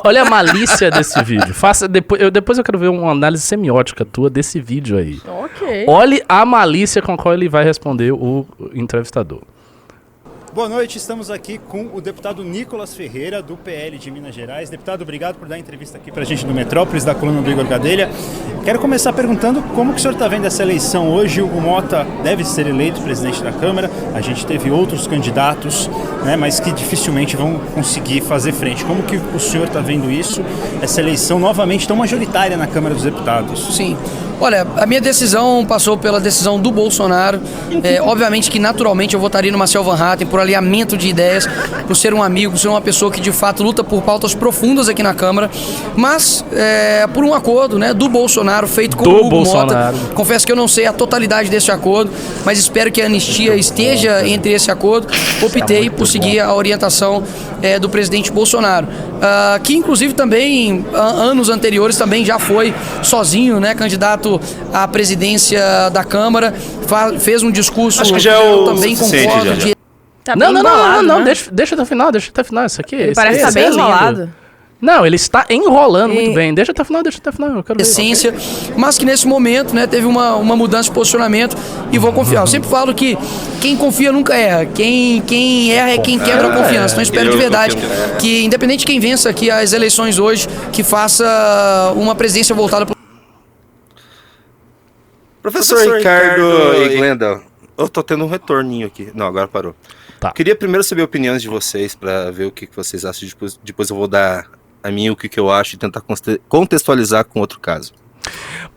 Olha a malícia desse vídeo. Depois eu quero ver uma análise semiótica tua desse vídeo aí. Ok. Olhe a malícia com a qual ele vai responder o entrevistador. Boa noite, estamos aqui com o deputado Nicolas Ferreira, do PL de Minas Gerais. Deputado, obrigado por dar a entrevista aqui pra gente do Metrópolis, da coluna do Igor Gadelha. Quero começar perguntando como que o senhor está vendo essa eleição hoje. O Hugo Motta deve ser eleito presidente da Câmara. A gente teve outros candidatos, né, mas que dificilmente vão conseguir fazer frente. Como que o senhor está vendo isso, essa eleição novamente tão majoritária na Câmara dos Deputados? Sim. Olha, a minha decisão passou pela decisão do Bolsonaro. Obviamente que naturalmente eu votaria no Marcel Van Hatten por alinhamento de ideias, por ser um amigo, por ser uma pessoa que de fato luta por pautas profundas aqui na Câmara, mas por um acordo, né, do Bolsonaro feito com o Hugo Motta. Confesso que eu não sei a totalidade desse acordo, mas espero que a anistia esteja entre esse acordo. Optei por seguir a orientação do presidente Bolsonaro, que inclusive também anos anteriores também já foi sozinho, né, candidato à presidência da Câmara, fez um discurso. Acho que já eu também concordo. Já. Tá não, né? deixa até o final, Isso aqui. Ele parece estar bem enrolado. Não, ele está enrolando muito bem. Deixa até o final, eu quero ver. Essência, mas que nesse momento, né, teve uma mudança de posicionamento e vou confiar. Eu sempre falo que quem confia nunca erra. Quem erra é quem quebra a confiança. Então espero de verdade que, independente de quem vença aqui as eleições hoje, que faça uma presidência voltada para... Professor Ricardo e Glenda, eu tô tendo um retorninho aqui. Não, agora parou. Tá. Queria primeiro saber opiniões de vocês para ver o que vocês acham. Depois eu vou dar a minha o que eu acho e tentar contextualizar com outro caso.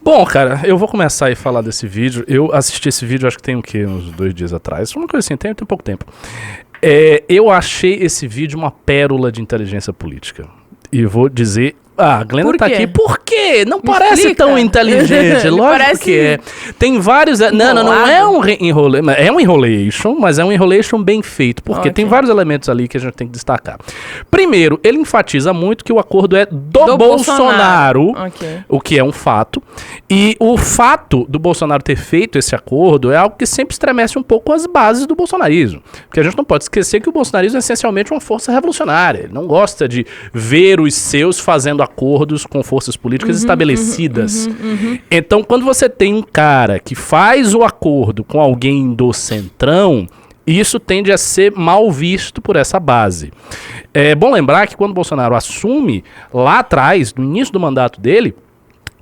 Bom, cara, eu vou começar a falar desse vídeo. Eu assisti esse vídeo, acho que tem o quê? Uns 2 dias atrás. Uma coisa assim, tem pouco tempo. Eu achei esse vídeo uma pérola de inteligência política. E vou dizer... a Glenda tá aqui. Por quê? Não parece tão inteligente. Lógico que é. Tem vários... Não é um enrolation. É um enrolation, mas é um enrolation bem feito. Porque tem vários elementos ali que a gente tem que destacar. Primeiro, ele enfatiza muito que o acordo é do Bolsonaro. O que é um fato. E o fato do Bolsonaro ter feito esse acordo é algo que sempre estremece um pouco as bases do bolsonarismo. Porque a gente não pode esquecer que o bolsonarismo é essencialmente uma força revolucionária. Ele não gosta de ver os seus fazendo acordos com forças políticas estabelecidas. Então, quando você tem um cara que faz o acordo com alguém do centrão, isso tende a ser mal visto por essa base. É bom lembrar que quando o Bolsonaro assume, lá atrás, no início do mandato dele,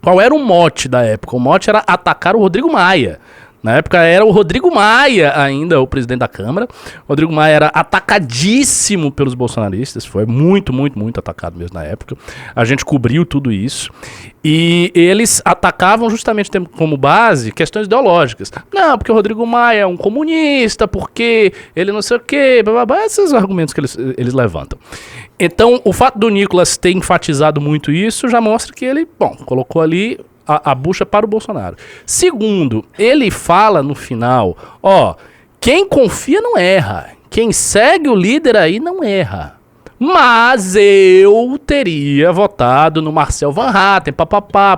qual era o mote da época? O mote era atacar o Rodrigo Maia. Na época era o Rodrigo Maia ainda o presidente da Câmara. O Rodrigo Maia era atacadíssimo pelos bolsonaristas. Foi muito atacado mesmo na época. A gente cobriu tudo isso. E eles atacavam justamente tendo como base questões ideológicas. Não, porque o Rodrigo Maia é um comunista, porque ele não sei o quê, blá, blá, blá, esses argumentos que eles levantam. Então, o fato do Nicolas ter enfatizado muito isso já mostra que ele, colocou ali a bucha para o Bolsonaro. Segundo, ele fala no final, quem confia não erra, quem segue o líder aí não erra. Mas eu teria votado no Marcel Van Hatten,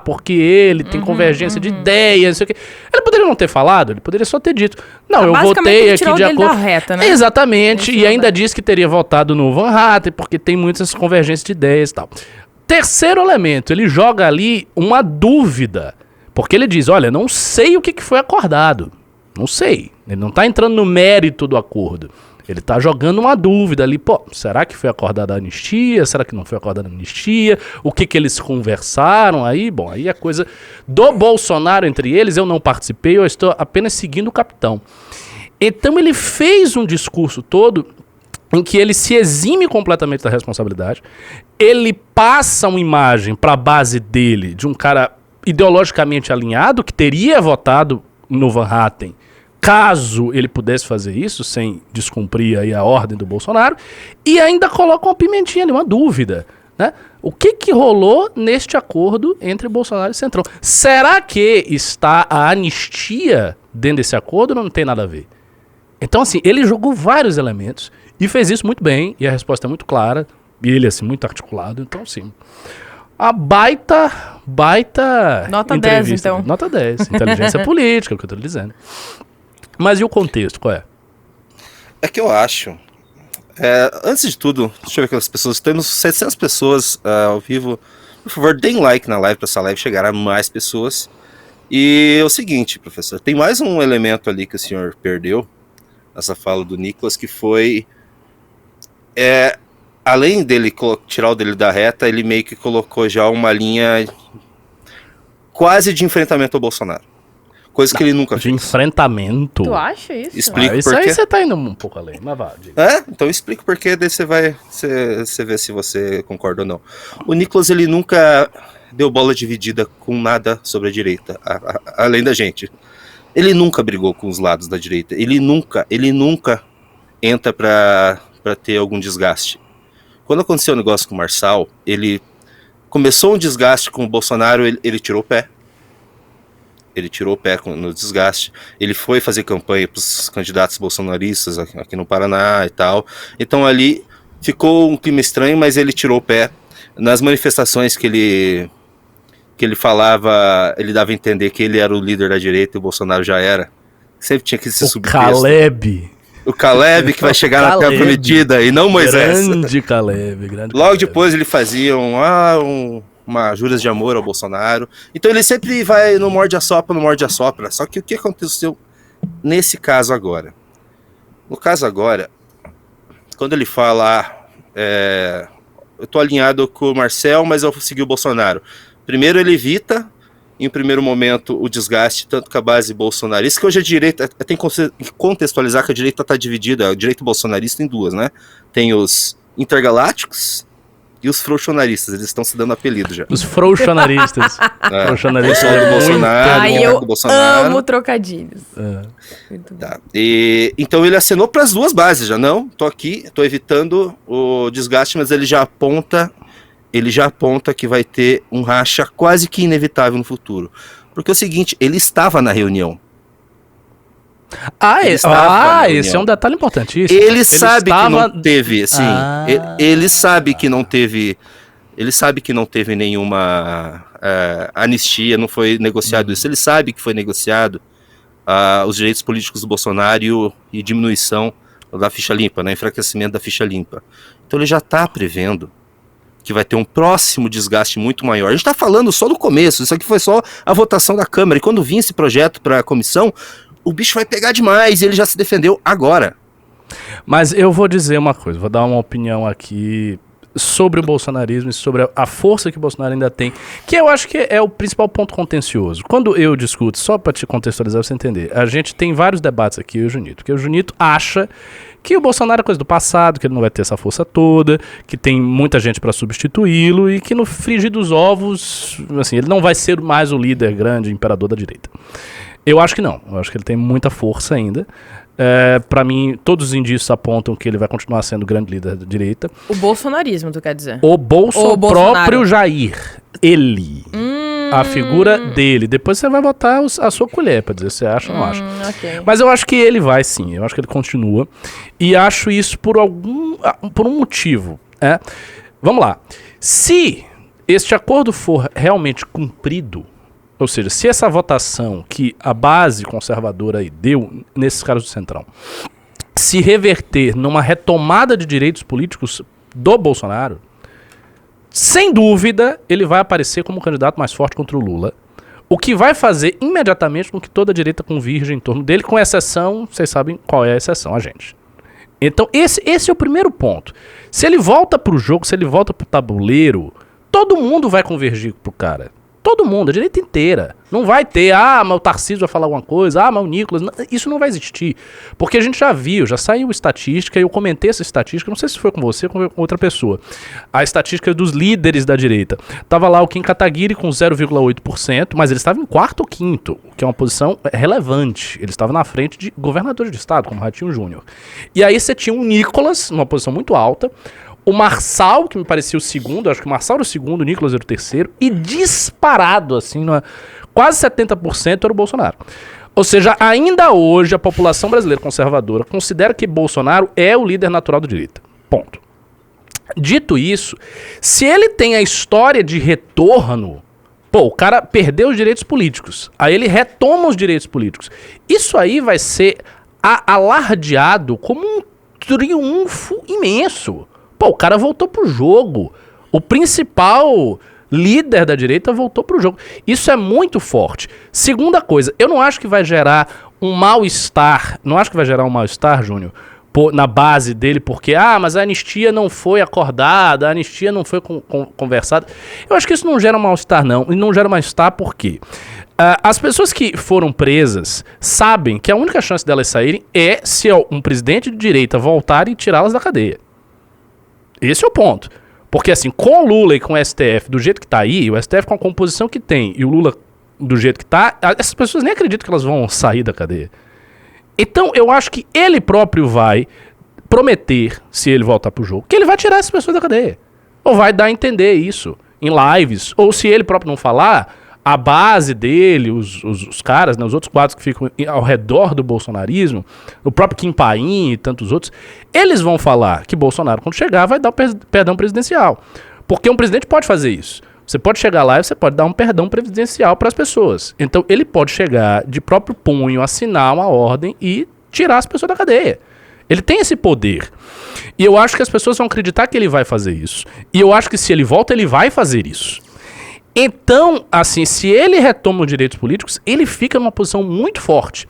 porque ele tem convergência de ideias, não sei o quê. Ele poderia não ter falado, ele poderia só ter dito, não, eu votei aqui de acordo... Da reta, né? Exatamente, e ainda disse que teria votado no Van Hatten, porque tem muitas convergências de ideias e tal. Terceiro elemento, ele joga ali uma dúvida, porque ele diz, olha, não sei o que foi acordado, não sei, ele não está entrando no mérito do acordo, ele está jogando uma dúvida ali, será que foi acordada a anistia, será que não foi acordada a anistia, o que eles conversaram aí, aí a coisa do Bolsonaro entre eles, eu não participei, eu estou apenas seguindo o capitão. Então ele fez um discurso todo em que ele se exime completamente da responsabilidade, ele passa uma imagem para a base dele de um cara ideologicamente alinhado, que teria votado no Van Hatten, caso ele pudesse fazer isso, sem descumprir aí a ordem do Bolsonaro, e ainda coloca uma pimentinha ali, uma dúvida, né? O que rolou neste acordo entre Bolsonaro e Centrão? Será que está a anistia dentro desse acordo ou não tem nada a ver? Então, assim, ele jogou vários elementos e fez isso muito bem, e a resposta é muito clara, e ele, assim, muito articulado. Então, sim, a baita nota entrevista. 10, então. Nota 10, inteligência política, é o que eu tô dizendo. Mas e o contexto, qual é? É que eu acho, Antes de tudo, deixa eu ver aquelas pessoas. Temos 700 pessoas ao vivo. Por favor, deem like na live para essa live chegar a mais pessoas. E é o seguinte, professor, tem mais um elemento ali que o senhor perdeu nessa fala do Nicolas, que foi... além dele tirar o dele da reta, ele meio que colocou já uma linha quase de enfrentamento ao Bolsonaro. Coisa que ele nunca fez. De enfrentamento? Tu acha isso? Explico Isso por aí quê. você tá indo um pouco além, mas vá. Diga. Então eu explico por quê, daí você vê se você concorda ou não. O Nicolas, ele nunca deu bola dividida com nada sobre a direita, além da gente. Ele nunca brigou com os lados da direita. Ele nunca entra pra ter algum desgaste. Quando aconteceu o negócio com o Marçal, ele começou um desgaste com o Bolsonaro, ele tirou o pé. Ele tirou o pé no desgaste. Ele foi fazer campanha para os candidatos bolsonaristas aqui no Paraná e tal. Então ali ficou um clima estranho, mas ele tirou o pé. Nas manifestações que ele falava, ele dava a entender que ele era o líder da direita e o Bolsonaro já era. Sempre tinha que se subir. O Caleb que vai chegar na Terra Prometida e não Moisés. Grande Caleb. Logo depois ele fazia uma juras de amor ao Bolsonaro. Então ele sempre vai no morde-a-sopra. Só que o que aconteceu nesse caso agora? No caso agora, quando ele fala, eu tô alinhado com o Marcel, mas eu vou seguir o Bolsonaro. Primeiro ele evita, em primeiro momento, o desgaste tanto com a base bolsonarista, que hoje a direita, tem que contextualizar que a direita está dividida, a direita bolsonarista em duas, né? Tem os intergalácticos e os frouxonaristas, eles estão se dando apelido já. Os frouxonaristas. Frouxonaristas do Bolsonaro. Eu Bolsonaro. amo trocadilhos. Tá. Então ele acenou para as duas bases já. Não, tô aqui, tô evitando o desgaste, mas ele já aponta que vai ter um racha quase que inevitável no futuro. Porque é o seguinte, ele estava na reunião. Esse é um detalhe importantíssimo. Ele sabe que não teve, assim, ele sabe que não teve, nenhuma anistia, não foi negociado isso. Ele sabe que foi negociado os direitos políticos do Bolsonaro e diminuição da ficha limpa, né, enfraquecimento da ficha limpa. Então ele já está prevendo que vai ter um próximo desgaste muito maior. A gente está falando só do começo, isso aqui foi só a votação da Câmara, e quando vir esse projeto para a comissão, o bicho vai pegar demais, e ele já se defendeu agora. Mas eu vou dizer uma coisa, vou dar uma opinião aqui sobre o bolsonarismo e sobre a força que o Bolsonaro ainda tem, que eu acho que é o principal ponto contencioso. Quando eu discuto, só para te contextualizar, pra você entender, a gente tem vários debates aqui, eu e o Junito, porque o Junito acha que o Bolsonaro é coisa do passado, que ele não vai ter essa força toda, que tem muita gente para substituí-lo e que no frigir dos ovos, assim, ele não vai ser mais o líder grande, imperador da direita. Eu acho que não, eu acho que ele tem muita força ainda. Para mim, todos os indícios apontam que ele vai continuar sendo o grande líder da direita. O bolsonarismo, tu quer dizer? O próprio Jair, ele, a figura dele. Depois você vai botar a sua colher pra dizer se você acha ou não acha. Okay. Mas eu acho que ele vai sim, eu acho que ele continua. E acho isso por um motivo. Vamos lá. Se este acordo for realmente cumprido, ou seja, se essa votação que a base conservadora aí deu, nesses caras do Centrão, se reverter numa retomada de direitos políticos do Bolsonaro, sem dúvida ele vai aparecer como o candidato mais forte contra o Lula, o que vai fazer imediatamente com que toda a direita convirja em torno dele, com exceção, vocês sabem qual é a exceção, a gente. Então esse é o primeiro ponto. Se ele volta pro jogo, se ele volta pro tabuleiro, todo mundo vai convergir pro cara. Todo mundo, a direita inteira. Não vai ter, mas o Tarcísio vai falar alguma coisa, mas o Nicolas... Não, isso não vai existir. Porque a gente já viu, já saiu estatística, e eu comentei essa estatística, não sei se foi com você ou com outra pessoa. A estatística dos líderes da direita. Tava lá o Kim Kataguiri com 0,8%, mas ele estava em quarto ou quinto, que é uma posição relevante. Ele estava na frente de governadores de estado, como Ratinho Júnior. E aí você tinha o Nicolas, numa posição muito alta, o Marçal, que me parecia o segundo, acho que o Marçal era o segundo, o Nicolas era o terceiro, e disparado, assim, quase 70% era o Bolsonaro. Ou seja, ainda hoje a população brasileira conservadora considera que Bolsonaro é o líder natural da direita. Ponto. Dito isso, se ele tem a história de retorno, o cara perdeu os direitos políticos, aí ele retoma os direitos políticos. Isso aí vai ser alardeado como um triunfo imenso. Pô, o cara voltou pro jogo. O principal líder da direita voltou pro jogo. Isso é muito forte. Segunda coisa, eu não acho que vai gerar um mal-estar. Não acho que vai gerar um mal-estar, Júnior, na base dele, porque, mas a anistia não foi acordada, a anistia não foi conversada. Eu acho que isso não gera mal-estar, não. E não gera mal-estar por quê? As pessoas que foram presas sabem que a única chance delas saírem é se um presidente de direita voltar e tirá-las da cadeia. Esse é o ponto. Porque assim, com o Lula e com o STF do jeito que tá aí, o STF com a composição que tem e o Lula do jeito que tá, essas pessoas nem acreditam que elas vão sair da cadeia. Então eu acho que ele próprio vai prometer, se ele voltar pro jogo, que ele vai tirar essas pessoas da cadeia. Ou vai dar a entender isso em lives. Ou se ele próprio não falar, a base dele, os caras, né, os outros quadros que ficam ao redor do bolsonarismo, o próprio Kim Paim e tantos outros, eles vão falar que Bolsonaro, quando chegar, vai dar o perdão presidencial. Porque um presidente pode fazer isso. Você pode chegar lá e você pode dar um perdão presidencial para as pessoas. Então ele pode chegar de próprio punho, assinar uma ordem e tirar as pessoas da cadeia. Ele tem esse poder. E eu acho que as pessoas vão acreditar que ele vai fazer isso. E eu acho que se ele volta, ele vai fazer isso. Então, assim, se ele retoma os direitos políticos, ele fica numa posição muito forte.